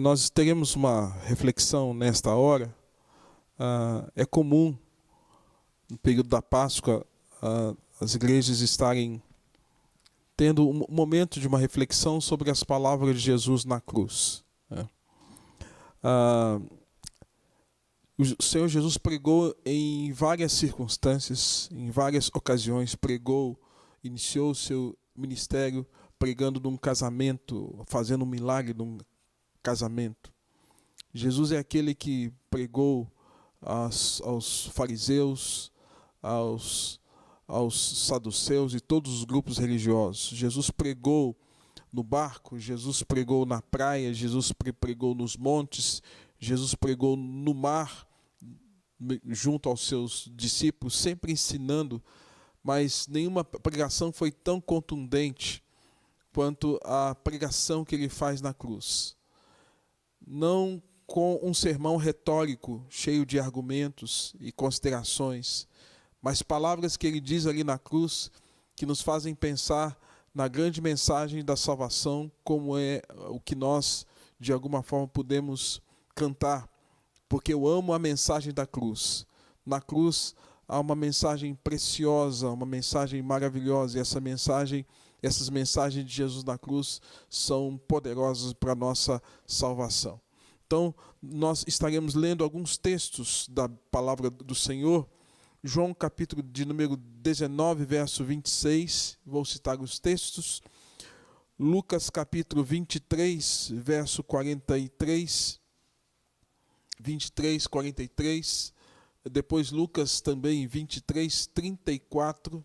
Nós teremos uma reflexão nesta hora. É comum, no período da Páscoa, as igrejas estarem tendo um momento de uma reflexão sobre as palavras de Jesus na cruz. O Senhor Jesus pregou em várias circunstâncias, em várias ocasiões, iniciou o seu ministério pregando num casamento, fazendo um milagre num casamento. Jesus é aquele que pregou aos fariseus, aos saduceus e todos os grupos religiosos. Jesus pregou no barco, Jesus pregou na praia, Jesus pregou nos montes, Jesus pregou no mar, junto aos seus discípulos, sempre ensinando, mas nenhuma pregação foi tão contundente quanto a pregação que ele faz na cruz. Não com um sermão retórico, cheio de argumentos e considerações, mas palavras que ele diz ali na cruz, que nos fazem pensar na grande mensagem da salvação, como é o que nós, de alguma forma, podemos cantar, porque eu amo a mensagem da cruz. Na cruz há uma mensagem preciosa, uma mensagem maravilhosa, e essas mensagens de Jesus na cruz são poderosas para a nossa salvação. Então, nós estaremos lendo alguns textos da palavra do Senhor. João capítulo de número 19, verso 26, vou citar os textos. Lucas capítulo 23, verso 43, 23, 43. Depois Lucas também 23, 34.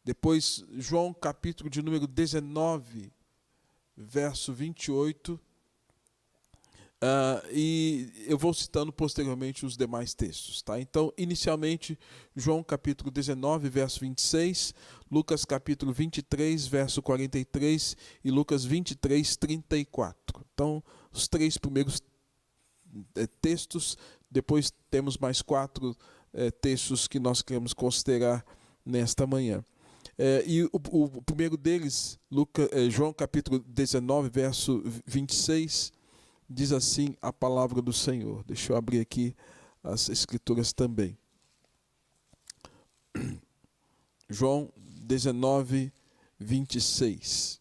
Depois João capítulo de número 19, verso 28. E eu vou citando posteriormente os demais textos, tá? Então, inicialmente, João capítulo 19, verso 26, Lucas capítulo 23, verso 43 e Lucas 23, 34. Então, os três primeiros textos, depois temos mais quatro textos que nós queremos considerar nesta manhã. E o primeiro deles, João capítulo 19, verso 26, diz assim a palavra do Senhor. Deixa eu abrir aqui as escrituras também. João 19, 26.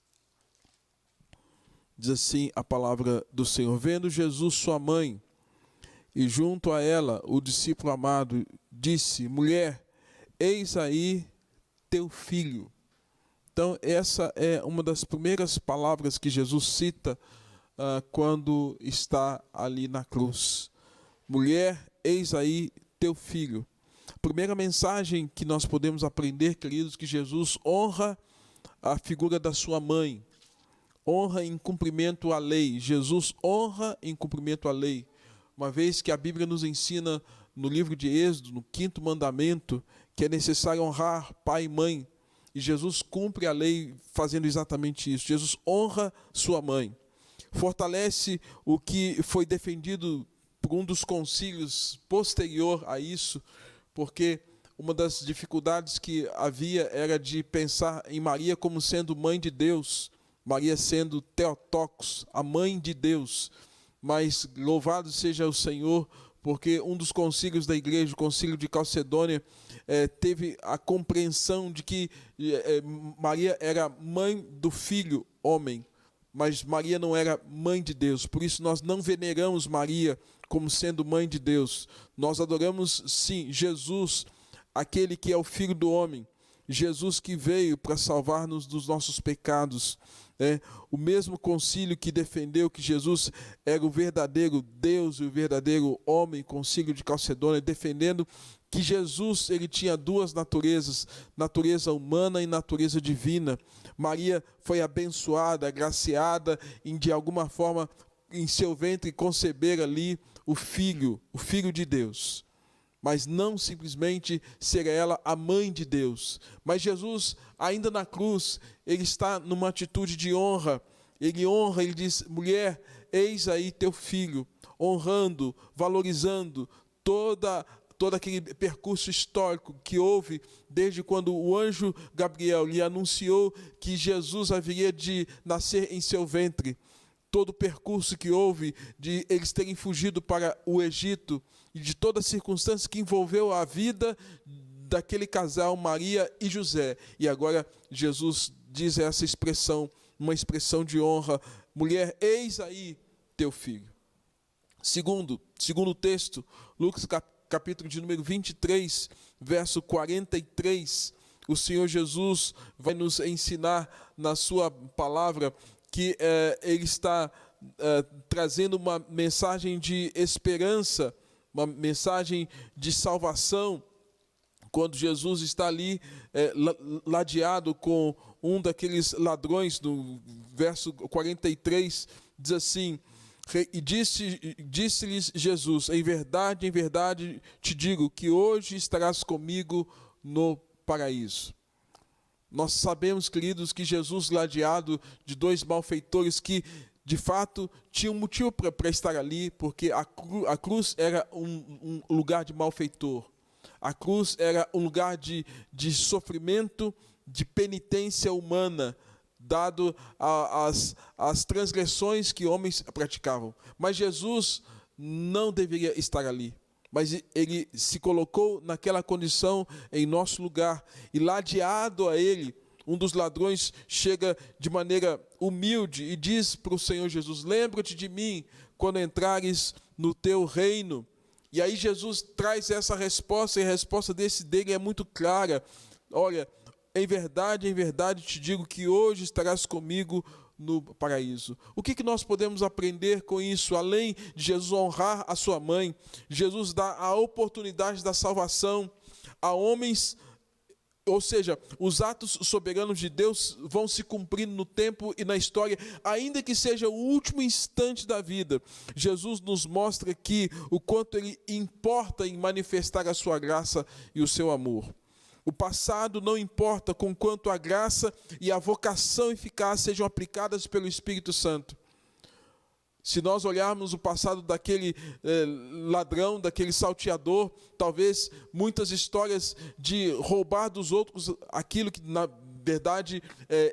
Diz assim a palavra do Senhor. Vendo Jesus sua mãe, e junto a ela o discípulo amado, disse: mulher, eis aí teu filho. Então essa é uma das primeiras palavras que Jesus cita quando está ali na cruz. Mulher, eis aí teu filho. Primeira mensagem que nós podemos aprender, queridos, que Jesus honra a figura da sua mãe, honra em cumprimento à lei. Jesus honra em cumprimento à lei, uma vez que a Bíblia nos ensina no livro de Êxodo, no 5º mandamento, que é necessário honrar pai e mãe, e Jesus cumpre a lei fazendo exatamente isso. Jesus honra sua mãe, fortalece o que foi defendido por um dos concílios posterior a isso, porque uma das dificuldades que havia era de pensar em Maria como sendo mãe de Deus, Maria sendo Theotokos, a mãe de Deus. Mas louvado seja o Senhor, porque um dos concílios da igreja, o concílio de Calcedônia, teve a compreensão de que Maria era mãe do filho homem, mas Maria não era mãe de Deus. Por isso nós não veneramos Maria como sendo mãe de Deus. Nós adoramos, sim, Jesus, aquele que é o Filho do homem. Jesus que veio para salvar-nos dos nossos pecados. O mesmo concílio que defendeu que Jesus era o verdadeiro Deus e o verdadeiro homem, concílio de Calcedônia, defendendo que Jesus ele tinha duas naturezas, natureza humana e natureza divina. Maria foi abençoada, agraciada em de alguma forma em seu ventre conceber ali o filho de Deus. Mas não simplesmente ser ela a mãe de Deus. Mas Jesus, ainda na cruz, ele está numa atitude de honra. Ele honra, ele diz: mulher, eis aí teu filho. Honrando, valorizando todo aquele percurso histórico que houve desde quando o anjo Gabriel lhe anunciou que Jesus haveria de nascer em seu ventre. todo o percurso que houve de eles terem fugido para o Egito e de toda a circunstância que envolveu a vida daquele casal, Maria e José. E agora Jesus diz essa expressão, uma expressão de honra: mulher, eis aí teu filho. Segundo texto, Lucas capítulo de número 23, verso 43, o Senhor Jesus vai nos ensinar na sua palavra que Ele está trazendo uma mensagem de esperança, uma mensagem de salvação, quando Jesus está ali ladeado com um daqueles ladrões. No verso 43, diz assim: e disse-lhes Jesus, em verdade te digo, que hoje estarás comigo no paraíso. Nós sabemos, queridos, que Jesus, ladeado de dois malfeitores que, de fato, tinham motivo para estar ali, porque a cruz era um lugar de malfeitor. A cruz era um lugar de sofrimento, de penitência humana, dado às transgressões que homens praticavam. Mas Jesus não deveria estar ali. Mas ele se colocou naquela condição em nosso lugar. E ladeado a ele, um dos ladrões chega de maneira humilde e diz para o Senhor Jesus: lembra-te de mim quando entrares no teu reino. E aí Jesus traz essa resposta, e a resposta dele é muito clara: olha, em verdade te digo que hoje estarás comigo no paraíso. O que nós podemos aprender com isso? Além de Jesus honrar a sua mãe, Jesus dá a oportunidade da salvação a homens, ou seja, os atos soberanos de Deus vão se cumprindo no tempo e na história, ainda que seja o último instante da vida. Jesus nos mostra aqui o quanto Ele importa em manifestar a sua graça e o seu amor. O passado não importa, conquanto a graça e a vocação eficaz sejam aplicadas pelo Espírito Santo. Se nós olharmos o passado daquele ladrão, daquele salteador, talvez muitas histórias de roubar dos outros aquilo que na verdade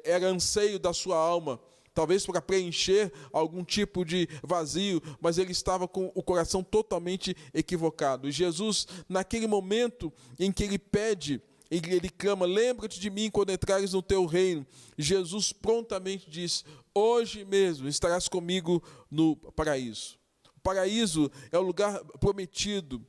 era anseio da sua alma, talvez para preencher algum tipo de vazio, mas ele estava com o coração totalmente equivocado. E Jesus, naquele momento em que ele pede, ele clama: lembra-te de mim quando entrares no teu reino, Jesus prontamente diz: hoje mesmo estarás comigo no paraíso. O paraíso é o lugar prometido,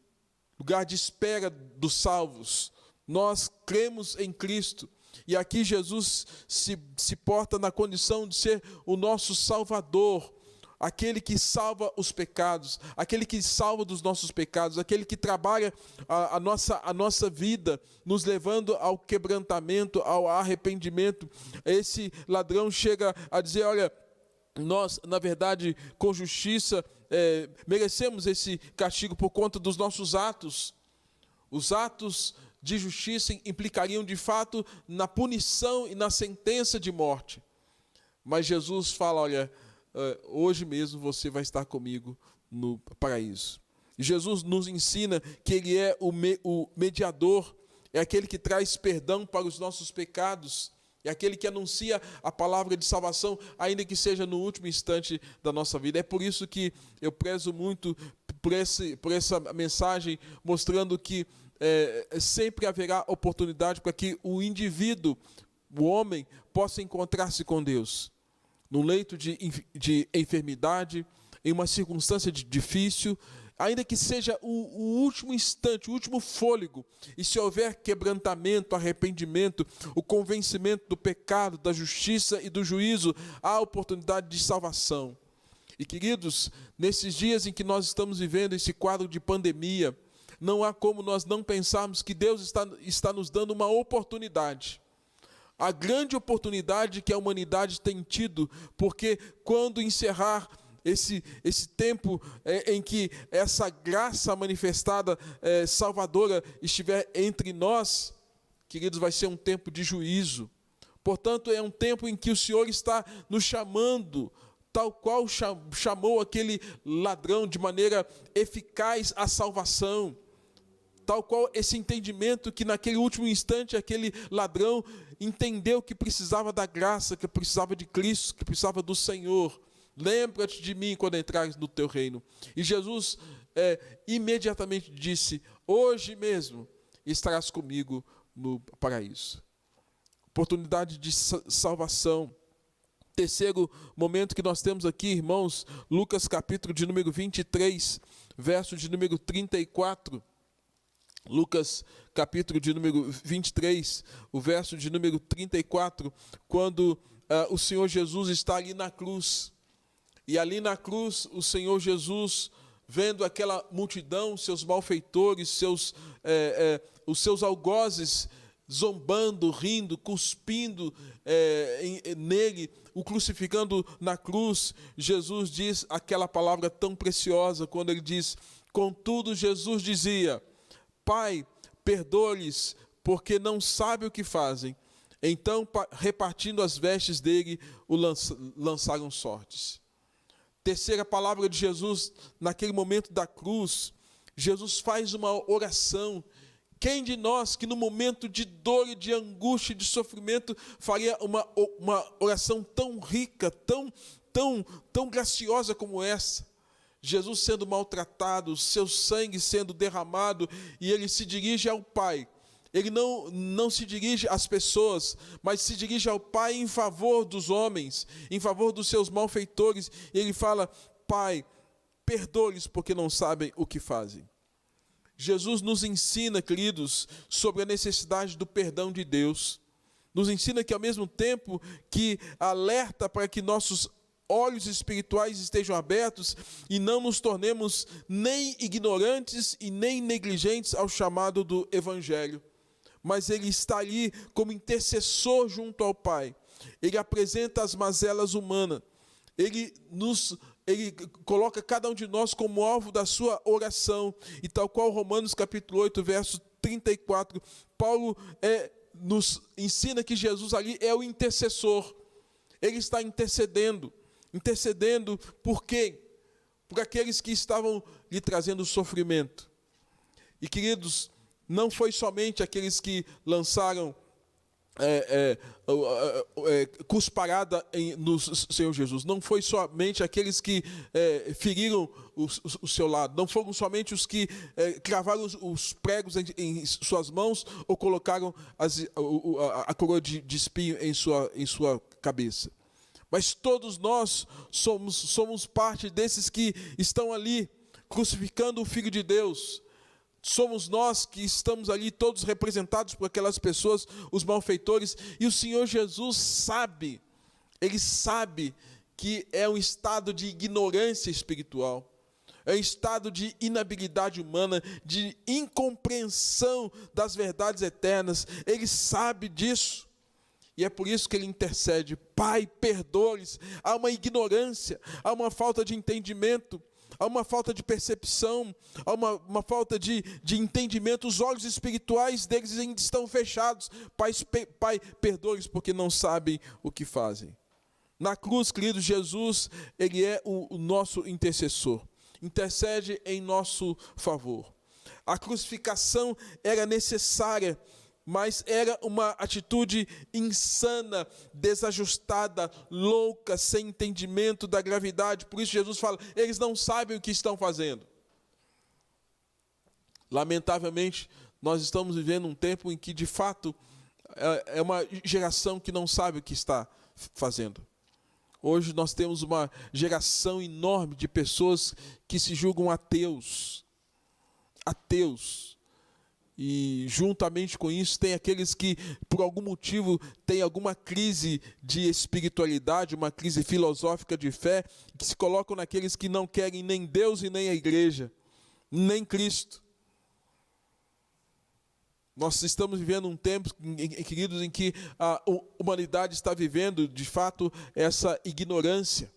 lugar de espera dos salvos. Nós cremos em Cristo, e aqui Jesus se porta na condição de ser o nosso Salvador, aquele que salva os pecados, aquele que salva dos nossos pecados, aquele que trabalha a nossa vida, nos levando ao quebrantamento, ao arrependimento. Esse ladrão chega a dizer: olha, nós, na verdade, com justiça, merecemos esse castigo por conta dos nossos atos. Os atos de justiça implicariam, de fato, na punição e na sentença de morte. Mas Jesus fala: olha, hoje mesmo você vai estar comigo no paraíso. Jesus nos ensina que Ele é o mediador, é aquele que traz perdão para os nossos pecados, é aquele que anuncia a palavra de salvação, ainda que seja no último instante da nossa vida. É por isso que eu prezo muito por essa mensagem, mostrando que sempre haverá oportunidade para que o indivíduo, o homem, possa encontrar-se com Deus. No leito de enfermidade, em uma circunstância difícil, ainda que seja o último instante, o último fôlego, e se houver quebrantamento, arrependimento, o convencimento do pecado, da justiça e do juízo, há oportunidade de salvação. E, queridos, nesses dias em que nós estamos vivendo esse quadro de pandemia, não há como nós não pensarmos que Deus está nos dando uma oportunidade. A grande oportunidade que a humanidade tem tido, porque quando encerrar esse tempo em que essa graça manifestada, salvadora, estiver entre nós, queridos, vai ser um tempo de juízo. Portanto, é um tempo em que o Senhor está nos chamando, tal qual chamou aquele ladrão de maneira eficaz à salvação. Tal qual esse entendimento que naquele último instante aquele ladrão entendeu que precisava da graça, que precisava de Cristo, que precisava do Senhor. Lembra-te de mim quando entrares no teu reino. E Jesus imediatamente disse: hoje mesmo estarás comigo no paraíso. Oportunidade de salvação. Terceiro momento que nós temos aqui, irmãos, Lucas capítulo de número 23, verso de número 34. Lucas capítulo de número 23, o verso de número 34, quando o Senhor Jesus está ali na cruz. E ali na cruz, o Senhor Jesus, vendo aquela multidão, seus malfeitores, os seus algozes, zombando, rindo, cuspindo nele, o crucificando na cruz, Jesus diz aquela palavra tão preciosa, quando ele diz: contudo Jesus dizia: Pai, perdoa-lhes, porque não sabem o que fazem. Então, repartindo as vestes dele, o lançaram sortes. Terceira palavra de Jesus, naquele momento da cruz, Jesus faz uma oração. Quem de nós que no momento de dor e de angústia e de sofrimento faria uma oração tão rica, tão graciosa como essa? Jesus sendo maltratado, seu sangue sendo derramado, e ele se dirige ao Pai. Ele não se dirige às pessoas, mas se dirige ao Pai em favor dos homens, em favor dos seus malfeitores. E ele fala: Pai, perdoa-lhes porque não sabem o que fazem. Jesus nos ensina, queridos, sobre a necessidade do perdão de Deus. Nos ensina que ao mesmo tempo que alerta para que nossos olhos espirituais estejam abertos e não nos tornemos nem ignorantes e nem negligentes ao chamado do Evangelho. Mas ele está ali como intercessor junto ao Pai. Ele apresenta as mazelas humanas. Ele coloca cada um de nós como alvo da sua oração. E tal qual Romanos capítulo 8, verso 34, Paulo nos ensina que Jesus ali é o intercessor. Ele está intercedendo. Intercedendo por quem? Por aqueles que estavam lhe trazendo sofrimento. E, queridos, não foi somente aqueles que lançaram cusparada no Senhor Jesus. Não foi somente aqueles que feriram o seu lado. Não foram somente os que cravaram os pregos em suas mãos ou colocaram a coroa de espinho em sua cabeça. Mas todos nós somos parte desses que estão ali crucificando o Filho de Deus. Somos nós que estamos ali todos representados por aquelas pessoas, os malfeitores. E o Senhor Jesus sabe, Ele sabe que é um estado de ignorância espiritual. É um estado de inabilidade humana, de incompreensão das verdades eternas. Ele sabe disso. E é por isso que ele intercede: Pai, perdoa-lhes. Há uma ignorância, há uma falta de entendimento, há uma falta de percepção, há uma falta de entendimento. Os olhos espirituais deles ainda estão fechados. Pai, perdoa-lhes porque não sabem o que fazem. Na cruz, querido, Jesus, ele é o nosso intercessor. Intercede em nosso favor. A crucificação era necessária, mas era uma atitude insana, desajustada, louca, sem entendimento da gravidade. Por isso Jesus fala: eles não sabem o que estão fazendo. Lamentavelmente, nós estamos vivendo um tempo em que, de fato, é uma geração que não sabe o que está fazendo. Hoje nós temos uma geração enorme de pessoas que se julgam ateus. Ateus. E juntamente com isso tem aqueles que por algum motivo têm alguma crise de espiritualidade, uma crise filosófica de fé, que se colocam naqueles que não querem nem Deus e nem a igreja, nem Cristo. Nós estamos vivendo um tempo, queridos, em que a humanidade está vivendo, de fato, essa ignorância,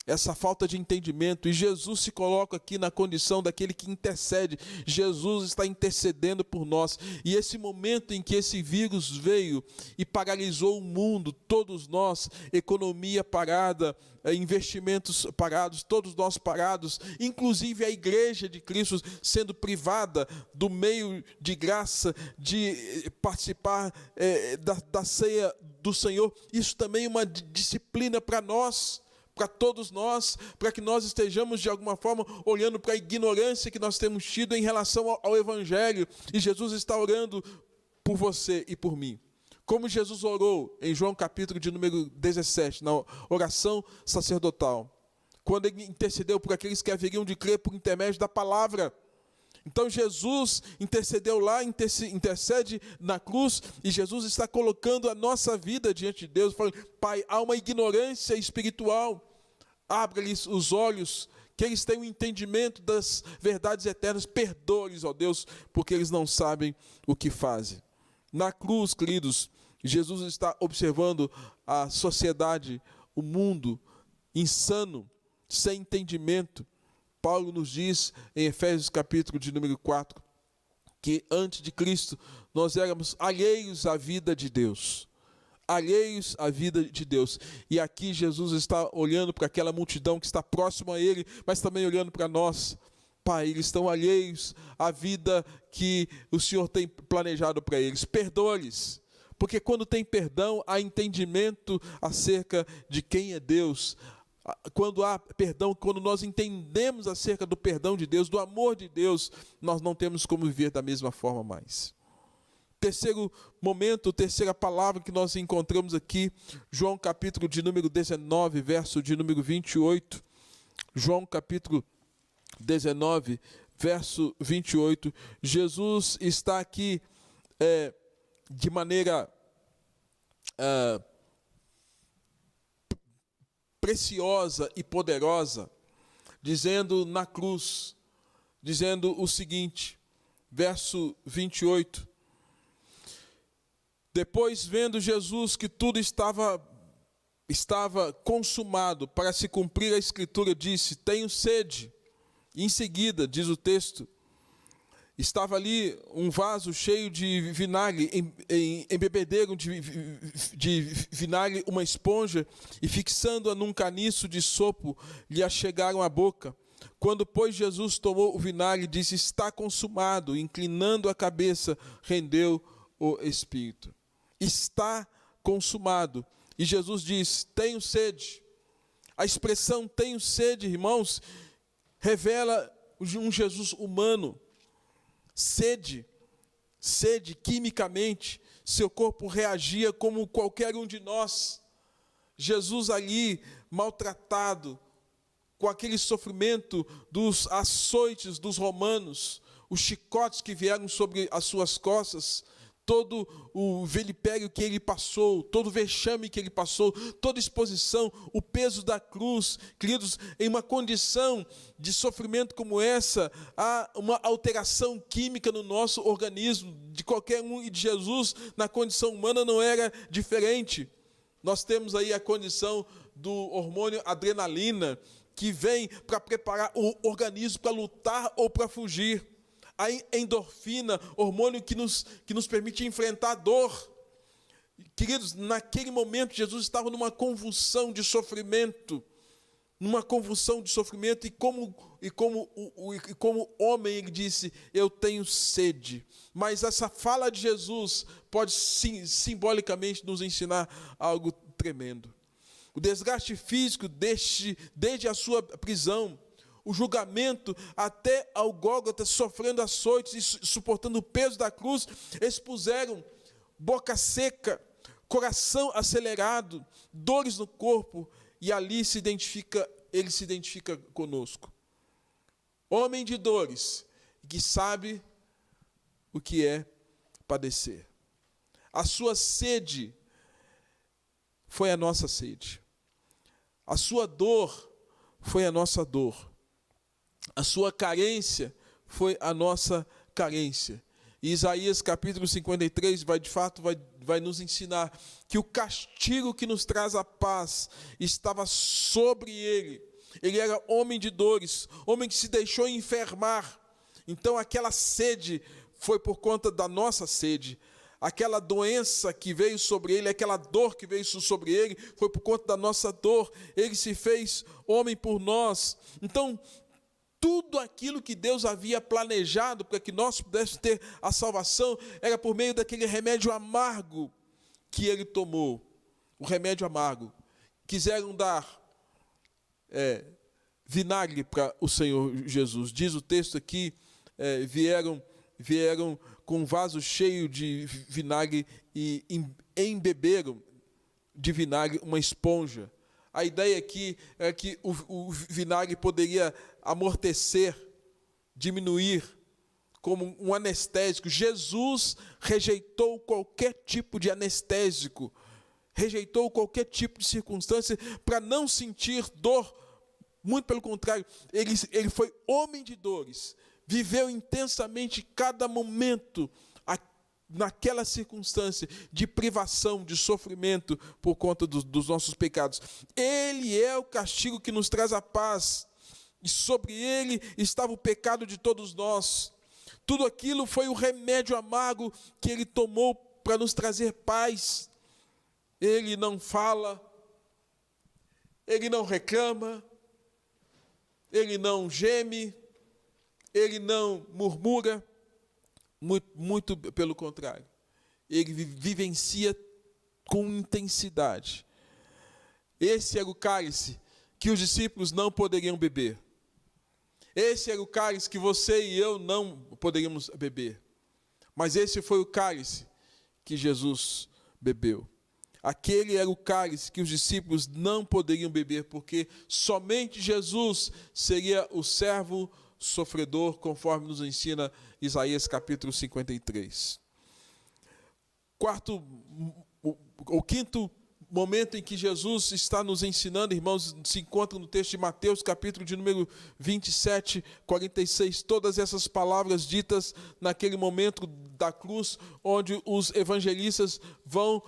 essa falta de entendimento. E Jesus se coloca aqui na condição daquele que intercede. Jesus está intercedendo por nós. E esse momento em que esse vírus veio e paralisou o mundo, todos nós, economia parada, investimentos parados, todos nós parados, inclusive a igreja de Cristo sendo privada do meio de graça de participar da ceia do Senhor. Isso também é uma disciplina para nós, para todos nós, para que nós estejamos de alguma forma olhando para a ignorância que nós temos tido em relação ao Evangelho. E Jesus está orando por você e por mim. Como Jesus orou em João capítulo de número 17, na oração sacerdotal, quando ele intercedeu por aqueles que haveriam de crer por intermédio da palavra. Então Jesus intercedeu lá, intercede na cruz, e Jesus está colocando a nossa vida diante de Deus, falando: Pai, há uma ignorância espiritual, abre-lhes os olhos, que eles tenham entendimento das verdades eternas, perdoa-lhes, ó Deus, porque eles não sabem o que fazem. Na cruz, queridos, Jesus está observando a sociedade, o mundo insano, sem entendimento. Paulo nos diz em Efésios capítulo de número 4, que antes de Cristo nós éramos alheios à vida de Deus. Alheios à vida de Deus. E aqui Jesus está olhando para aquela multidão que está próxima a Ele, mas também olhando para nós. Pai, eles estão alheios à vida que o Senhor tem planejado para eles. Perdoa-lhes. Porque quando tem perdão, há entendimento acerca de quem é Deus. Quando há perdão, quando nós entendemos acerca do perdão de Deus, do amor de Deus, nós não temos como viver da mesma forma mais. Terceiro momento, terceira palavra que nós encontramos aqui, João capítulo de número 19, verso de número 28. João capítulo 19, verso 28. Jesus está aqui de maneira preciosa e poderosa, dizendo na cruz, dizendo o seguinte, verso 28. Depois, vendo Jesus que tudo estava consumado, para se cumprir a Escritura, disse: tenho sede. E em seguida, diz o texto, estava ali um vaso cheio de vinagre, embebederam de vinagre uma esponja, e fixando-a num caniço de sopo, lhe achegaram à boca. Quando, pois, Jesus tomou o vinagre, disse: está consumado. Inclinando a cabeça, rendeu o Espírito. Está consumado. E Jesus diz: tenho sede. A expressão tenho sede, irmãos, revela um Jesus humano. Sede, quimicamente, seu corpo reagia como qualquer um de nós. Jesus ali, maltratado, com aquele sofrimento dos açoites dos romanos, os chicotes que vieram sobre as suas costas, todo o vilipério que ele passou, todo o vexame que ele passou, toda exposição, o peso da cruz. Queridos, em uma condição de sofrimento como essa, há uma alteração química no nosso organismo, de qualquer um, e de Jesus, na condição humana, não era diferente. Nós temos aí a condição do hormônio adrenalina, que vem para preparar o organismo para lutar ou para fugir. A endorfina, hormônio que nos permite enfrentar a dor. Queridos, naquele momento Jesus estava numa convulsão de sofrimento, e como homem ele disse: eu tenho sede. Mas essa fala de Jesus pode simbolicamente nos ensinar algo tremendo. O desgaste físico desde a sua prisão, o julgamento até ao Gólgota, sofrendo açoites e suportando o peso da cruz, expuseram boca seca, coração acelerado, dores no corpo, e ali ele se identifica conosco. Homem de dores, que sabe o que é padecer. A sua sede foi a nossa sede. A sua dor foi a nossa dor. A sua carência foi a nossa carência. E Isaías capítulo 53 vai nos ensinar que o castigo que nos traz a paz estava sobre ele. Ele era homem de dores, homem que se deixou enfermar. Então aquela sede foi por conta da nossa sede. Aquela doença que veio sobre ele, aquela dor que veio sobre ele, foi por conta da nossa dor. Ele se fez homem por nós. Então, tudo aquilo que Deus havia planejado para que nós pudéssemos ter a salvação, era por meio daquele remédio amargo que ele tomou. O remédio amargo. Quiseram dar vinagre para o Senhor Jesus. Diz o texto aqui, vieram com um vaso cheio de vinagre e embeberam de vinagre uma esponja. A ideia aqui é que o vinagre poderia amortecer, diminuir, como um anestésico. Jesus rejeitou qualquer tipo de anestésico, rejeitou qualquer tipo de circunstância para não sentir dor. Muito pelo contrário, ele foi homem de dores, viveu intensamente cada momento naquela circunstância de privação, de sofrimento por conta dos nossos pecados. Ele é o castigo que nos traz a paz, e sobre ele estava o pecado de todos nós. Tudo aquilo foi o remédio amargo que ele tomou para nos trazer paz. Ele não fala, ele não reclama, ele não geme, ele não murmura, muito pelo contrário. Ele vivencia com intensidade. Esse era o cálice que os discípulos não poderiam beber. Esse era o cálice que você e eu não poderíamos beber. Mas esse foi o cálice que Jesus bebeu. Aquele era o cálice que os discípulos não poderiam beber, porque somente Jesus seria o servo sofredor, conforme nos ensina Isaías capítulo 53. O quinto momento em que Jesus está nos ensinando, irmãos, se encontra no texto de Mateus, capítulo de número 27, 46, todas essas palavras ditas naquele momento da cruz, onde os evangelistas vão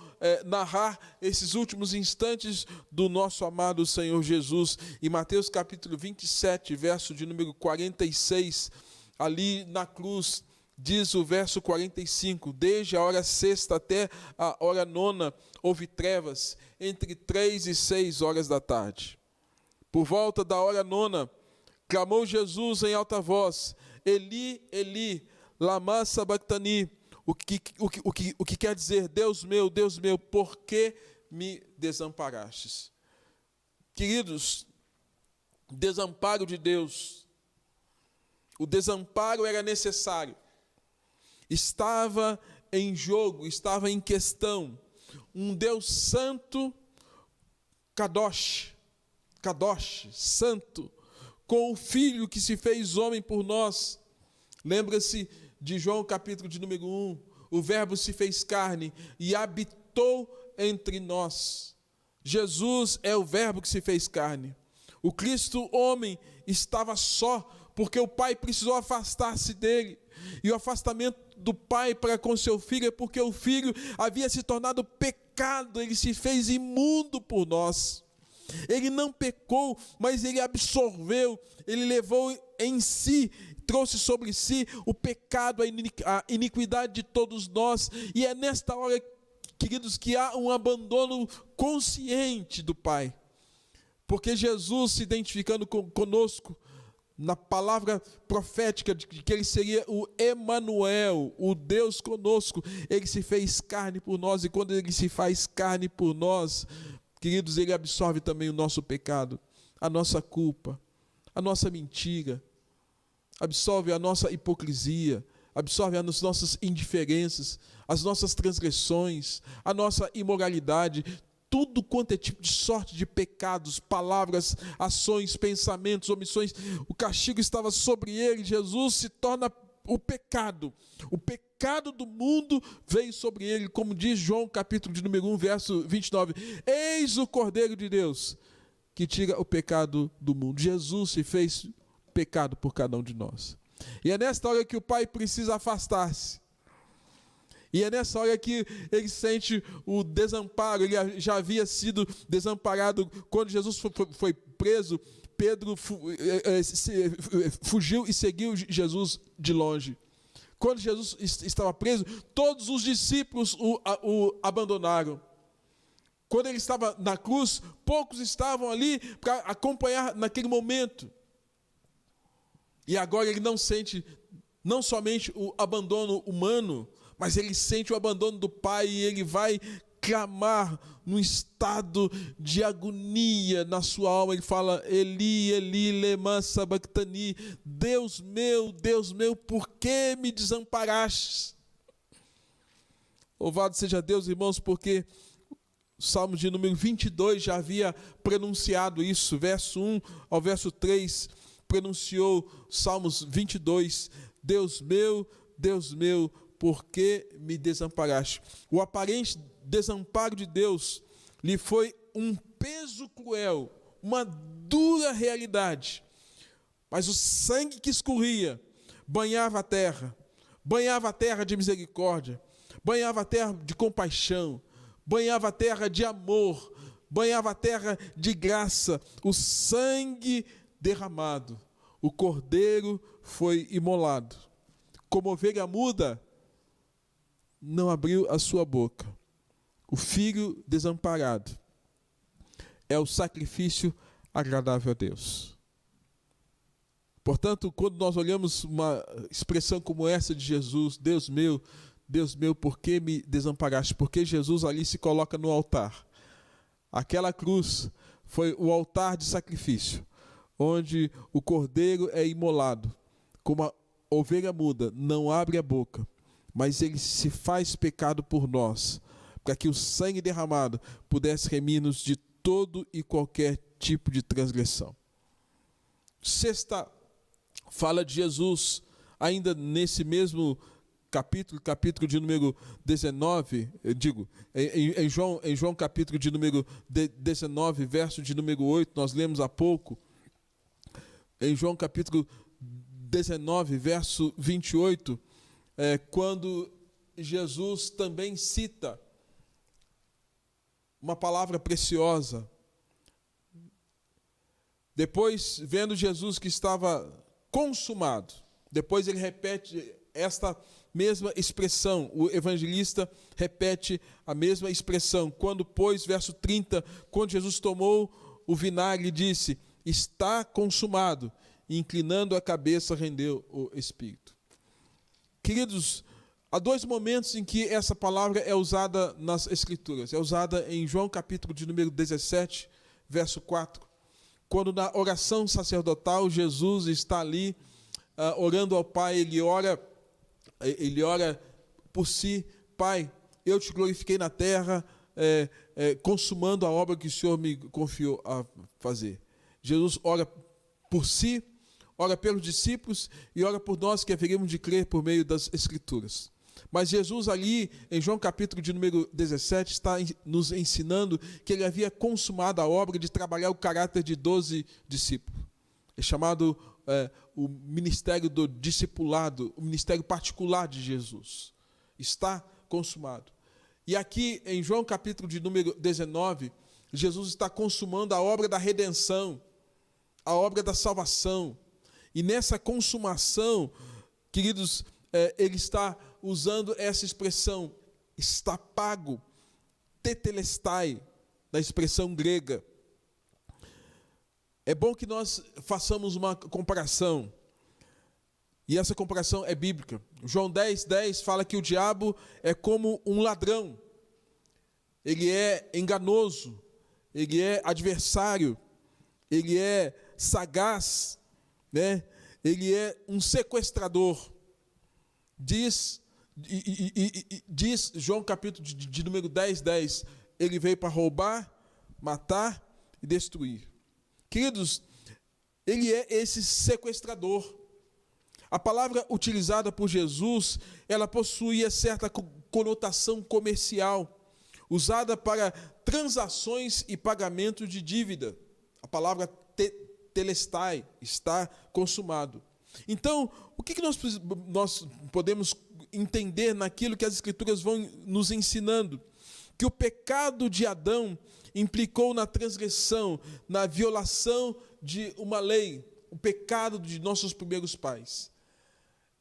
narrar esses últimos instantes do nosso amado Senhor Jesus. Em Mateus capítulo 27, verso de número 46, ali na cruz, diz o verso 45, desde a hora sexta até a hora nona, houve trevas, entre 3 e 6 horas da tarde. Por volta da hora nona, clamou Jesus em alta voz, Eli, Eli, lama sabachthani, o que quer dizer, Deus meu, por que me desamparastes? Queridos, desamparo de Deus, o desamparo era necessário. Estava em jogo, estava em questão um Deus santo, Kadosh, santo, com o Filho que se fez homem por nós. Lembra-se de João capítulo de número 1, o Verbo se fez carne e habitou entre nós. Jesus é o Verbo que se fez carne. O Cristo homem estava só, porque o Pai precisou afastar-se dele. E o afastamento do Pai para com seu Filho é porque o Filho havia se tornado pecado, ele se fez imundo por nós. Ele não pecou, mas ele absorveu, ele levou em si, trouxe sobre si o pecado, a iniquidade de todos nós. E é nesta hora, queridos, que há um abandono consciente do Pai. Porque Jesus, se identificando conosco, na palavra profética de que ele seria o Emanuel, o Deus conosco, ele se fez carne por nós, e quando ele se faz carne por nós, queridos, ele absorve também o nosso pecado, a nossa culpa, a nossa mentira, absorve a nossa hipocrisia, absorve as nossas indiferenças, as nossas transgressões, a nossa imoralidade, tudo quanto é tipo de sorte de pecados, palavras, ações, pensamentos, omissões. O castigo estava sobre ele. Jesus se torna o pecado do mundo veio sobre ele, como diz João capítulo de número 1, verso 29, eis o Cordeiro de Deus que tira o pecado do mundo. Jesus se fez pecado por cada um de nós, e é nesta hora que o Pai precisa afastar-se. E é nessa hora que ele sente o desamparo. Ele já havia sido desamparado quando Jesus foi preso. Pedro fugiu e seguiu Jesus de longe. Quando Jesus estava preso, todos os discípulos o abandonaram. Quando ele estava na cruz, poucos estavam ali para acompanhar naquele momento. E agora ele não sente não somente o abandono humano, mas ele sente o abandono do Pai, e ele vai clamar num estado de agonia na sua alma. Ele fala: Eli, Eli, lema sabachthani, Deus meu, por que me desamparaste? Louvado seja Deus, irmãos, porque o Salmo de número 22 já havia pronunciado isso. Verso 1 ao verso 3 pronunciou Salmos 22, Deus meu, por que me desamparaste? O aparente desamparo de Deus lhe foi um peso cruel, uma dura realidade. Mas o sangue que escorria banhava a terra de misericórdia, banhava a terra de compaixão, banhava a terra de amor, banhava a terra de graça. O sangue derramado, o cordeiro foi imolado. Como ovelha muda, não abriu a sua boca. O filho desamparado é o sacrifício agradável a Deus. Portanto, quando nós olhamos uma expressão como essa de Jesus, Deus meu, por que me desamparaste? Porque Jesus ali se coloca no altar. Aquela cruz foi o altar de sacrifício, onde o cordeiro é imolado. Como a ovelha muda, não abre a boca, mas ele se faz pecado por nós, para que o sangue derramado pudesse remir-nos de todo e qualquer tipo de transgressão. Sexta fala de Jesus, ainda nesse mesmo capítulo de número 19, em João capítulo de número 19, verso de número 8, nós lemos há pouco. Em João capítulo 19, verso 28, quando Jesus também cita uma palavra preciosa. Depois, vendo Jesus que estava consumado, depois ele repete esta mesma expressão, o evangelista repete a mesma expressão, quando, pois, verso 30, quando Jesus tomou o vinagre, disse: está consumado, e inclinando a cabeça, rendeu o Espírito. Queridos, há dois momentos em que essa palavra é usada nas Escrituras. É usada em João capítulo de número 17, verso 4, quando na oração sacerdotal Jesus está ali orando ao Pai. Ele ora por si: Pai, eu te glorifiquei na terra, consumando a obra que o Senhor me confiou a fazer. Jesus ora por si, ora pelos discípulos e ora por nós que haveríamos de crer por meio das Escrituras. Mas Jesus ali, em João capítulo de número 17, está nos ensinando que ele havia consumado a obra de trabalhar o caráter de 12 discípulos. É chamado o ministério do discipulado, o ministério particular de Jesus. Está consumado. E aqui em João capítulo de número 19, Jesus está consumando a obra da redenção, a obra da salvação. E nessa consumação, queridos, ele está usando essa expressão: está pago, tetelestai, da expressão grega. É bom que nós façamos uma comparação, e essa comparação é bíblica. João 10:10 fala que o diabo é como um ladrão. Ele é enganoso, ele é adversário, ele é sagaz, né? Ele é um sequestrador. Diz João capítulo de número 10:10, ele veio para roubar, matar e destruir. Queridos, ele é esse sequestrador. A palavra utilizada por Jesus, ela possuía certa conotação comercial, usada para transações e pagamento de dívida. A palavra telestai, está consumado. Então, o que nós podemos entender naquilo que as Escrituras vão nos ensinando? Que o pecado de Adão implicou na transgressão, na violação de uma lei, o pecado de nossos primeiros pais.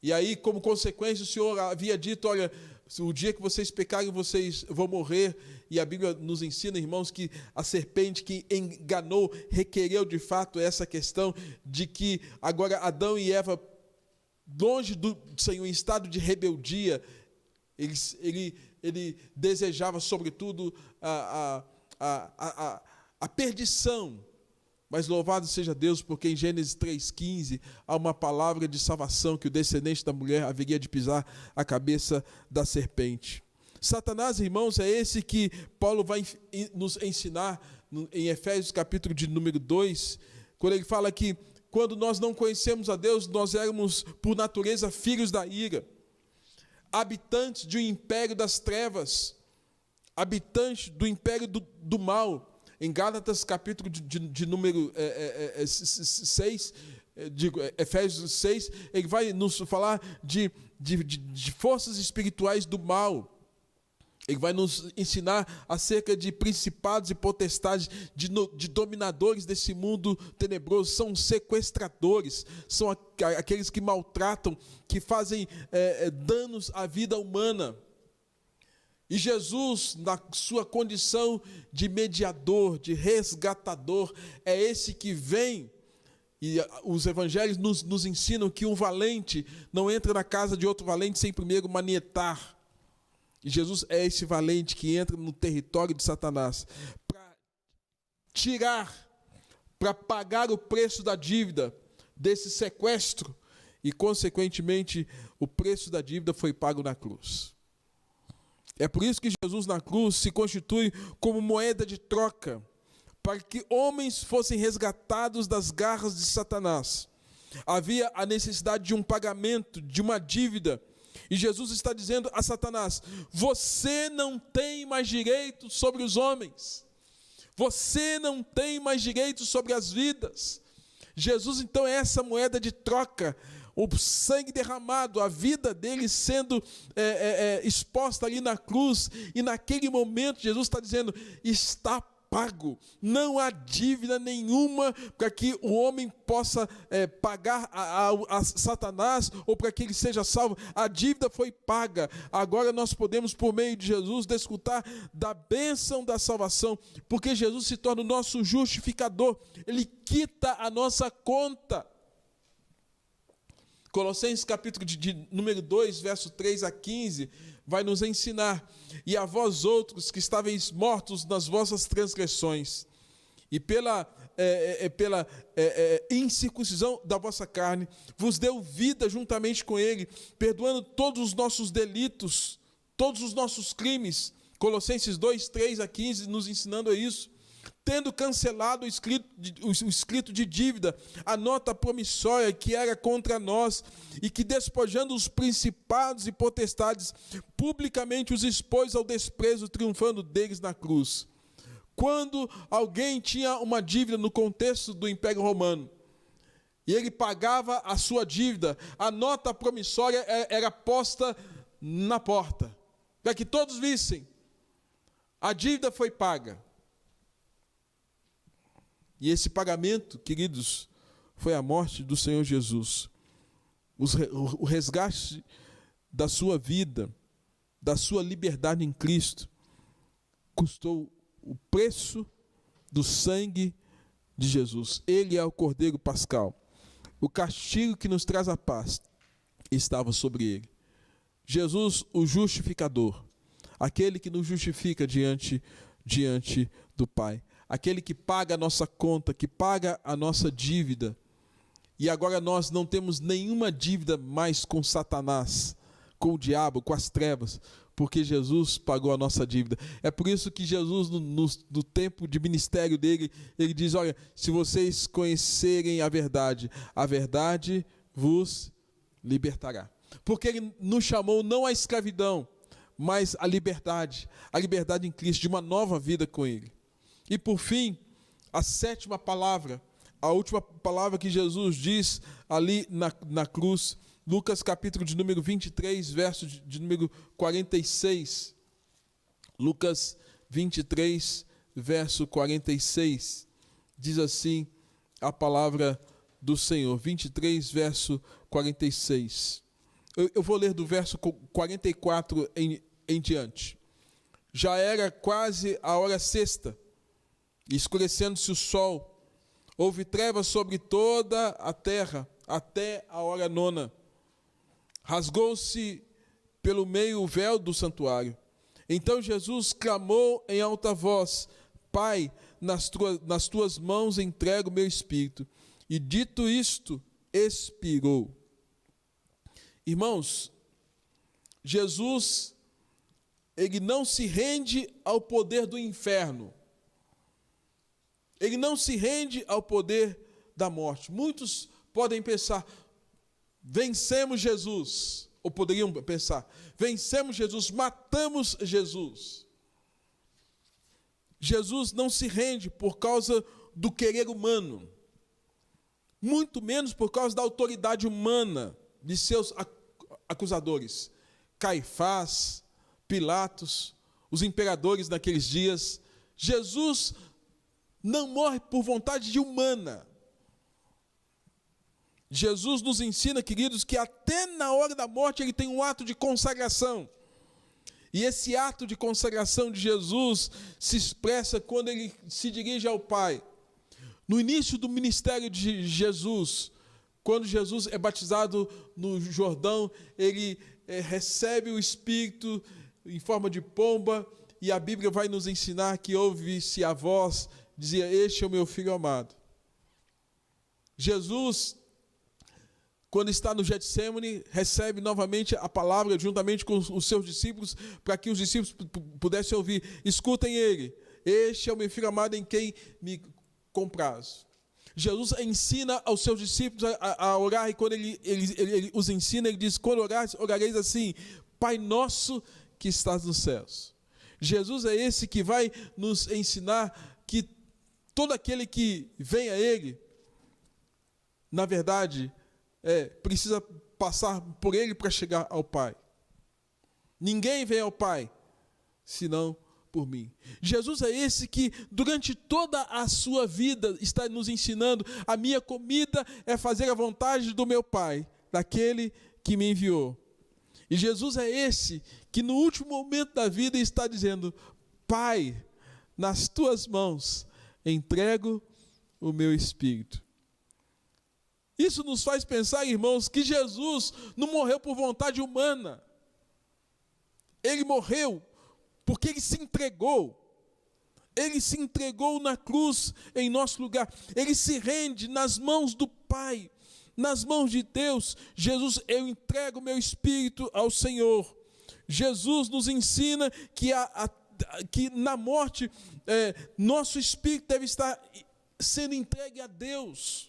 E aí, como consequência, o Senhor havia dito: olha, o dia que vocês pecarem, vocês vão morrer. E a Bíblia nos ensina, irmãos, que a serpente que enganou requereu de fato essa questão de que agora Adão e Eva, longe do Senhor, em estado de rebeldia, Ele desejava, sobretudo, a perdição. Mas louvado seja Deus, porque em Gênesis 3,15 há uma palavra de salvação, que o descendente da mulher haveria de pisar a cabeça da serpente. Satanás, irmãos, é esse que Paulo vai nos ensinar em Efésios capítulo de número 2, quando ele fala que quando nós não conhecemos a Deus, nós éramos por natureza filhos da ira, habitantes de um império das trevas, habitantes do império do mal. Em Gálatas, capítulo de número 6, Efésios 6, ele vai nos falar de forças espirituais do mal. Ele vai nos ensinar acerca de principados e potestades, de dominadores desse mundo tenebroso. São sequestradores, são aqueles que maltratam, que fazem danos à vida humana. E Jesus, na sua condição de mediador, de resgatador, é esse que vem. E os evangelhos nos ensinam que um valente não entra na casa de outro valente sem primeiro manietar. E Jesus é esse valente que entra no território de Satanás para tirar, para pagar o preço da dívida desse sequestro. E, consequentemente, o preço da dívida foi pago na cruz. É por isso que Jesus na cruz se constitui como moeda de troca, para que homens fossem resgatados das garras de Satanás. Havia a necessidade de um pagamento, de uma dívida, e Jesus está dizendo a Satanás: você não tem mais direito sobre os homens, você não tem mais direito sobre as vidas. Jesus então é essa moeda de troca, o sangue derramado, a vida dele sendo exposta ali na cruz, e naquele momento Jesus está dizendo: está pago, não há dívida nenhuma para que o homem possa pagar a Satanás, ou para que ele seja salvo. A dívida foi paga. Agora nós podemos, por meio de Jesus, desfrutar da bênção da salvação, porque Jesus se torna o nosso justificador, ele quita a nossa conta. Colossenses capítulo de número 2, verso 3 a 15, vai nos ensinar: e a vós outros que estáveis mortos nas vossas transgressões, e pela incircuncisão da vossa carne, vos deu vida juntamente com ele, perdoando todos os nossos delitos, todos os nossos crimes. Colossenses 2, 3 a 15, nos ensinando a isso. Tendo cancelado o escrito de dívida, a nota promissória que era contra nós, e que, despojando os principados e potestades, publicamente os expôs ao desprezo, triunfando deles na cruz. Quando alguém tinha uma dívida no contexto do Império Romano, e ele pagava a sua dívida, a nota promissória era posta na porta, para que todos vissem: a dívida foi paga. E esse pagamento, queridos, foi a morte do Senhor Jesus. O resgate da sua vida, da sua liberdade em Cristo, custou o preço do sangue de Jesus. Ele é o Cordeiro Pascal. O castigo que nos traz a paz estava sobre ele. Jesus, o justificador, aquele que nos justifica diante do Pai. Aquele que paga a nossa conta, que paga a nossa dívida. E agora nós não temos nenhuma dívida mais com Satanás, com o diabo, com as trevas, porque Jesus pagou a nossa dívida. É por isso que Jesus, no tempo de ministério dele, ele diz: olha, se vocês conhecerem a verdade vos libertará. Porque ele nos chamou não à escravidão, mas à liberdade em Cristo, de uma nova vida com ele. E por fim, a sétima palavra, a última palavra que Jesus diz ali na cruz, Lucas capítulo de número 23, verso de número 46. Lucas 23, verso 46, diz assim a palavra do Senhor. 23, verso 46. Eu vou ler do verso 44 em diante. Já era quase a hora sexta, escurecendo-se o sol, houve trevas sobre toda a terra, até a hora nona. Rasgou-se pelo meio o véu do santuário. Então Jesus clamou em alta voz: Pai, nas tuas mãos entrego o meu espírito. E dito isto, expirou. Irmãos, Jesus, ele não se rende ao poder do inferno. Ele não se rende ao poder da morte. Muitos podem pensar: vencemos Jesus. Ou poderiam pensar: vencemos Jesus, matamos Jesus. Jesus não se rende por causa do querer humano, muito menos por causa da autoridade humana de seus acusadores. Caifás, Pilatos, os imperadores naqueles dias. Jesus não morre por vontade humana. Jesus nos ensina, queridos, que até na hora da morte ele tem um ato de consagração. E esse ato de consagração de Jesus se expressa quando ele se dirige ao Pai. No início do ministério de Jesus, quando Jesus é batizado no Jordão, ele recebe o Espírito em forma de pomba, e a Bíblia vai nos ensinar que ouve-se a voz, dizia: este é o meu Filho amado. Jesus, quando está no Getsêmani, recebe novamente a palavra juntamente com os seus discípulos, para que os discípulos pudessem ouvir: escutem ele, este é o meu Filho amado em quem me comprazo. Jesus ensina aos seus discípulos a orar, e quando ele os ensina, ele diz: quando orareis assim: Pai nosso que estás nos céus. Jesus é esse que vai nos ensinar que todo aquele que vem a ele, na verdade, precisa passar por ele para chegar ao Pai. Ninguém vem ao Pai senão por mim. Jesus é esse que durante toda a sua vida está nos ensinando: a minha comida é fazer a vontade do meu Pai, daquele que me enviou. E Jesus é esse que no último momento da vida está dizendo: Pai, nas tuas mãos entrego o meu espírito. Isso nos faz pensar, irmãos, que Jesus não morreu por vontade humana. Ele morreu porque ele se entregou. Ele se entregou na cruz em nosso lugar. Ele se rende nas mãos do Pai, nas mãos de Deus. Jesus: eu entrego o meu espírito ao Senhor. Jesus nos ensina que na morte, nosso espírito deve estar sendo entregue a Deus.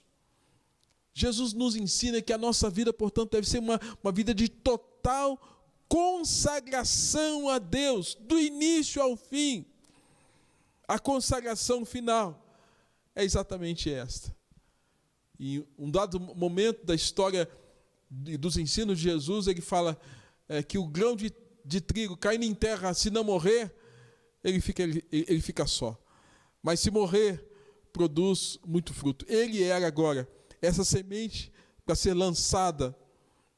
Jesus nos ensina que a nossa vida, portanto, deve ser uma vida de total consagração a Deus, do início ao fim. A consagração final é exatamente esta. E um dado momento da história dos ensinos de Jesus, ele fala que o grão de trigo caindo em terra, se não morrer, ele fica só. Mas se morrer, produz muito fruto. Ele era agora essa semente para ser lançada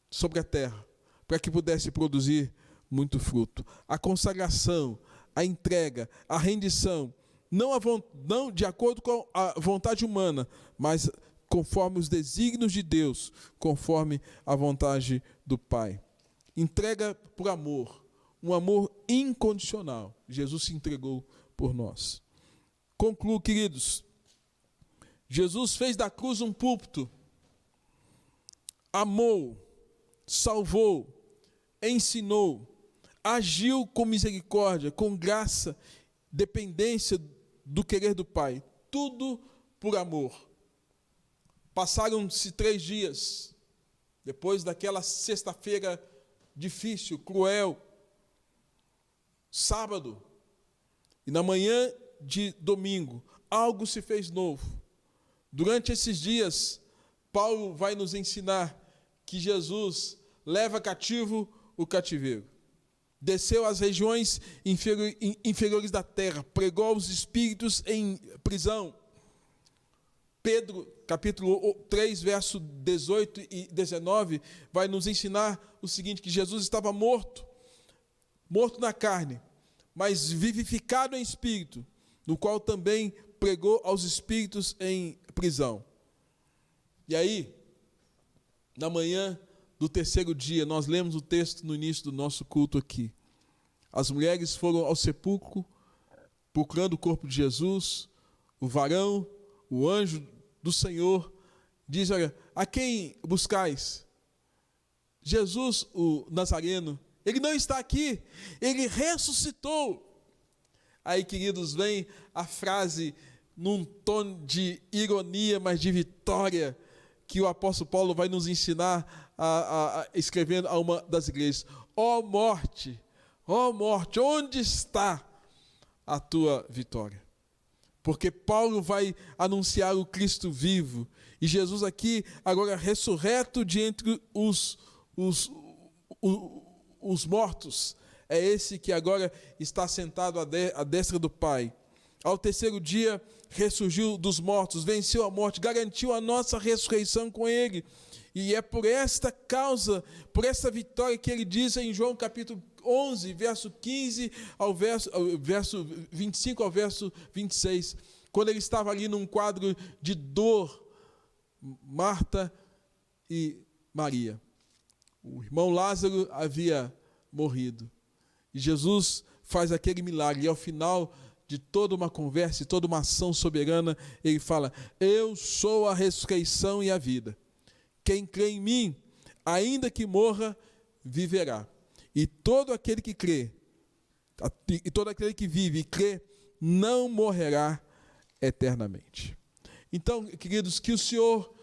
sobre a terra, para que pudesse produzir muito fruto. A consagração, a entrega, a rendição, não de acordo com a vontade humana, mas conforme os desígnios de Deus, conforme a vontade do Pai. Entrega por amor, um amor incondicional. Jesus se entregou por nós. Concluo, queridos. Jesus fez da cruz um púlpito, amou, salvou, ensinou, agiu com misericórdia, com graça, dependência do querer do Pai, tudo por amor. Passaram-se 3 dias, depois daquela sexta-feira difícil, cruel, sábado, e na manhã de domingo, algo se fez novo. Durante esses dias, Paulo vai nos ensinar que Jesus leva cativo o cativeiro. Desceu às regiões inferiores da terra, pregou aos espíritos em prisão. Pedro, capítulo 3, verso 18 e 19, vai nos ensinar o seguinte: que Jesus estava morto na carne, mas vivificado em espírito, no qual também pregou aos espíritos em prisão. E aí, na manhã do terceiro dia, nós lemos o texto no início do nosso culto aqui. As mulheres foram ao sepulcro, procurando o corpo de Jesus. O varão, o anjo do Senhor, diz: olha, a quem buscais? Jesus, o Nazareno. Ele não está aqui, ele ressuscitou. Aí, queridos, vem a frase num tom de ironia, mas de vitória, que o apóstolo Paulo vai nos ensinar escrevendo a uma das igrejas. Ó morte, onde está a tua vitória? Porque Paulo vai anunciar o Cristo vivo, e Jesus aqui, agora ressurreto de entre os mortos, é esse que agora está sentado à destra do Pai. Ao terceiro dia, ressurgiu dos mortos, venceu a morte, garantiu a nossa ressurreição com Ele. E é por esta causa, por esta vitória que ele diz em João capítulo 11, verso 15 ao verso 25 ao verso 26, quando ele estava ali num quadro de dor, Marta e Maria. O irmão Lázaro havia morrido. E Jesus faz aquele milagre. E ao final de toda uma conversa e toda uma ação soberana, ele fala: eu sou a ressurreição e a vida. Quem crê em mim, ainda que morra, viverá. E todo aquele que crê, e todo aquele que vive e crê, não morrerá eternamente. Então, queridos, que o Senhor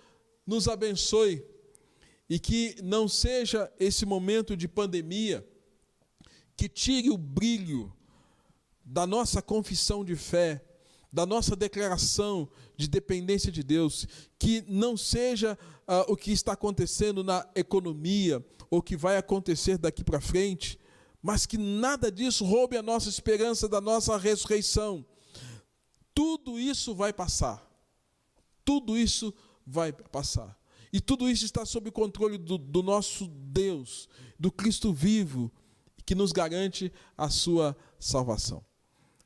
nos abençoe e que não seja esse momento de pandemia que tire o brilho da nossa confissão de fé, da nossa declaração de dependência de Deus, que não seja o que está acontecendo na economia, ou que vai acontecer daqui para frente, mas que nada disso roube a nossa esperança da nossa ressurreição. Tudo isso vai passar. Tudo isso vai passar. E tudo isso está sob o controle do nosso Deus, do Cristo vivo, que nos garante a sua salvação.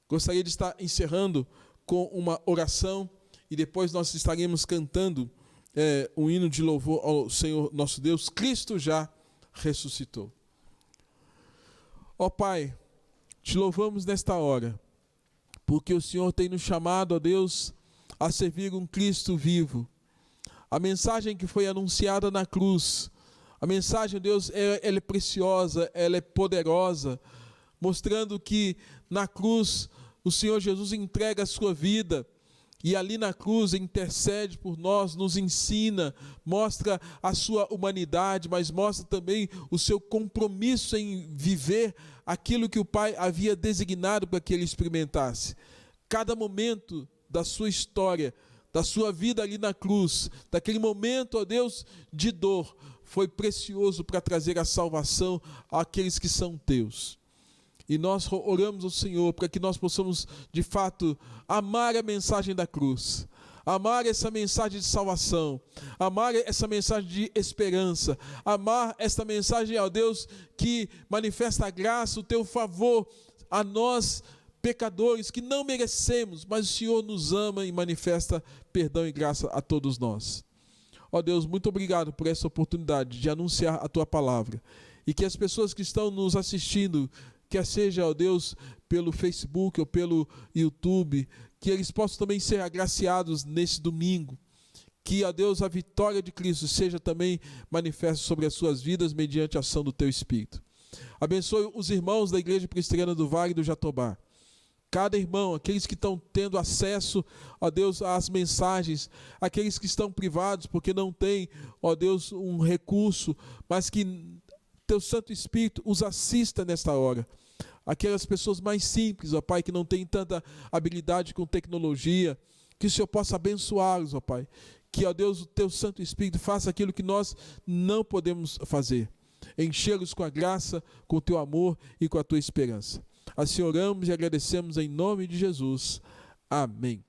Gostaria de estar encerrando com uma oração, e depois nós estaremos cantando um hino de louvor ao Senhor nosso Deus. Cristo já ressuscitou. Ó Pai, te louvamos nesta hora, porque o Senhor tem nos chamado, ó Deus, a servir um Cristo vivo. A mensagem que foi anunciada na cruz, a mensagem, Deus, ela é preciosa, ela é poderosa, mostrando que na cruz o Senhor Jesus entrega a sua vida, e ali na cruz intercede por nós, nos ensina, mostra a sua humanidade, mas mostra também o seu compromisso em viver aquilo que o Pai havia designado para que ele experimentasse. Cada momento da sua história, da sua vida ali na cruz, daquele momento, ó Deus, de dor, foi precioso para trazer a salvação àqueles que são teus. E nós oramos ao Senhor para que nós possamos, de fato, amar a mensagem da cruz, amar essa mensagem de salvação, amar essa mensagem de esperança, amar essa mensagem, ó Deus, que manifesta a graça, o teu favor a nós, pecadores, que não merecemos, mas o Senhor nos ama e manifesta perdão e graça a todos nós. Ó Deus, muito obrigado por essa oportunidade de anunciar a tua palavra, e que as pessoas que estão nos assistindo, quer seja, ó Deus, pelo Facebook ou pelo YouTube, que eles possam também ser agraciados nesse domingo. Que, ó Deus, a vitória de Cristo seja também manifesta sobre as suas vidas mediante a ação do teu Espírito. Abençoe os irmãos da Igreja Presbiteriana do Vale do Jatobá. Cada irmão, aqueles que estão tendo acesso, ó Deus, às mensagens, aqueles que estão privados porque não têm, ó Deus, um recurso, mas que teu Santo Espírito os assista nesta hora. Aquelas pessoas mais simples, ó Pai, que não têm tanta habilidade com tecnologia, que o Senhor possa abençoá-los, ó Pai. Que, ó Deus, o teu Santo Espírito faça aquilo que nós não podemos fazer. Enchê-los com a graça, com o teu amor e com a tua esperança. Assim oramos e agradecemos em nome de Jesus. Amém.